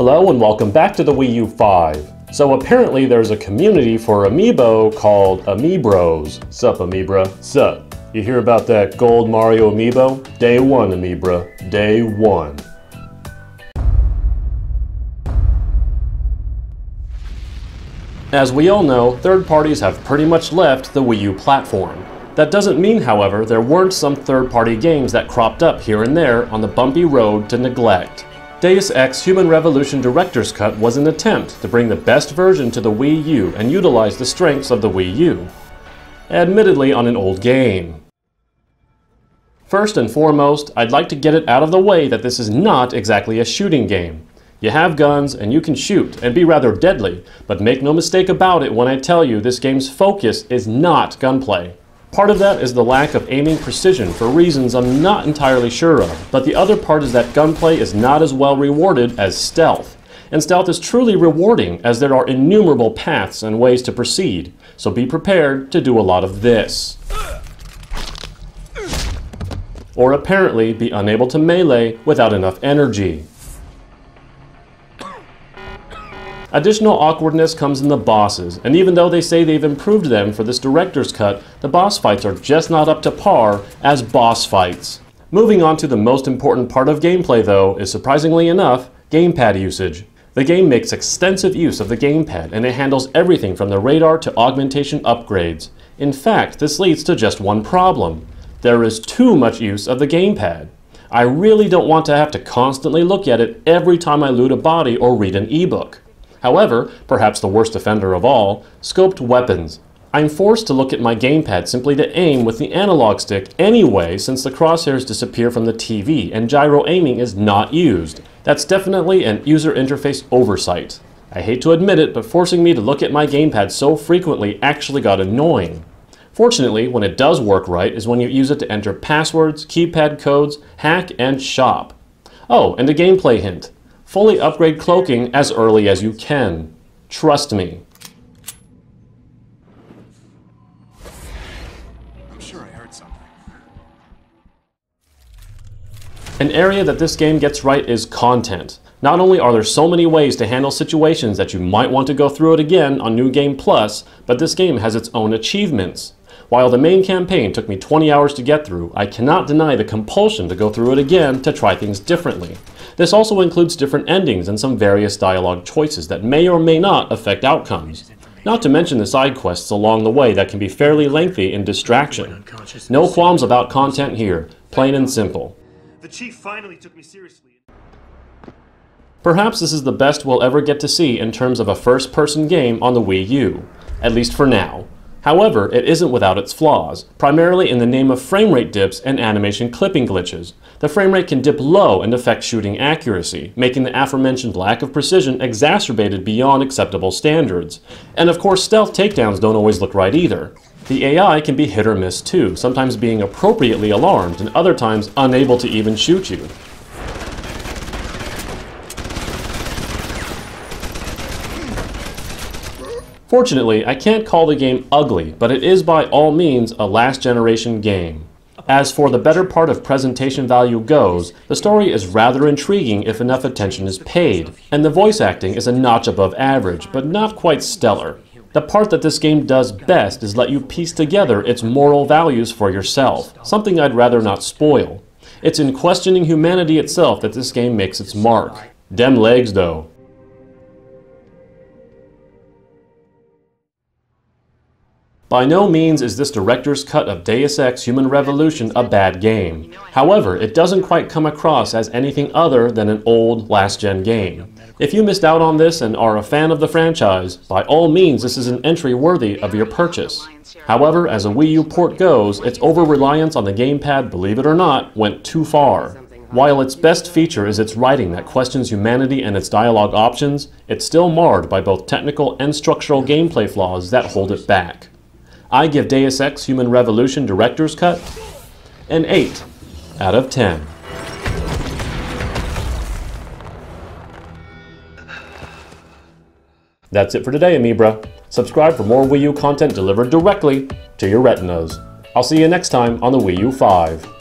Hello and welcome back to the Wii U 5. So apparently there's a community for Amiibo called Amiibros. Sup Amiibra? Sup? You hear about that gold Mario Amiibo? Day one Amiibra. Day one. As we all know, third parties have pretty much left the Wii U platform. That doesn't mean, however, there weren't some third-party games that cropped up here and there on the bumpy road to neglect. Deus Ex Human Revolution Director's Cut was an attempt to bring the best version to the Wii U and utilize the strengths of the Wii U, admittedly on an old game. First and foremost, I'd like to get it out of the way that this is not exactly a shooting game. You have guns and you can shoot and be rather deadly, but make no mistake about it when I tell you this game's focus is not gunplay. Part of that is the lack of aiming precision for reasons I'm not entirely sure of, but the other part is that gunplay is not as well rewarded as stealth. And stealth is truly rewarding as there are innumerable paths and ways to proceed, so be prepared to do a lot of this. Or apparently be unable to melee without enough energy. Additional awkwardness comes in the bosses, and even though they say they've improved them for this director's cut, the boss fights are just not up to par as boss fights. Moving on to the most important part of gameplay though is, surprisingly enough, gamepad usage. The game makes extensive use of the gamepad, and it handles everything from the radar to augmentation upgrades. In fact, this leads to just one problem. There is too much use of the gamepad. I really don't want to have to constantly look at it every time I loot a body or read an ebook. However, perhaps the worst offender of all, scoped weapons. I'm forced to look at my gamepad simply to aim with the analog stick anyway, since the crosshairs disappear from the TV and gyro aiming is not used. That's definitely an user interface oversight. I hate to admit it, but forcing me to look at my gamepad so frequently actually got annoying. Fortunately, when it does work right is when you use it to enter passwords, keypad codes, hack, and shop. Oh, and a gameplay hint. Fully upgrade cloaking as early as you can. Trust me. I'm sure I heard something. An area that this game gets right is content. Not only are there so many ways to handle situations that you might want to go through it again on New Game Plus, but this game has its own achievements. While the main campaign took me 20 hours to get through, I cannot deny the compulsion to go through it again to try things differently. This also includes different endings and some various dialogue choices that may or may not affect outcomes. Not to mention the side quests along the way that can be fairly lengthy in distraction. No qualms about content here, plain and simple. The chief finally took me seriously. Perhaps this is the best we'll ever get to see in terms of a first-person game on the Wii U, at least for now. However, it isn't without its flaws, primarily in the name of frame rate dips and animation clipping glitches. The frame rate can dip low and affect shooting accuracy, making the aforementioned lack of precision exacerbated beyond acceptable standards. And of course, stealth takedowns don't always look right either. The AI can be hit or miss too, sometimes being appropriately alarmed and other times unable to even shoot you. Fortunately, I can't call the game ugly, but it is by all means a last-generation game. As for the better part of presentation value goes, the story is rather intriguing if enough attention is paid, and the voice acting is a notch above average, but not quite stellar. The part that this game does best is let you piece together its moral values for yourself, something I'd rather not spoil. It's in questioning humanity itself that this game makes its mark. Dem legs though. By no means is this director's cut of Deus Ex Human Revolution a bad game. However, it doesn't quite come across as anything other than an old last-gen game. If you missed out on this and are a fan of the franchise, by all means this is an entry worthy of your purchase. However, as a Wii U port goes, its over-reliance on the gamepad, believe it or not, went too far. While its best feature is its writing that questions humanity and its dialogue options, it's still marred by both technical and structural gameplay flaws that hold it back. I give Deus Ex Human Revolution Director's Cut an 8 out of 10. That's it for today, Amiibra. Subscribe for more Wii U content delivered directly to your retinas. I'll see you next time on the Wii U 5.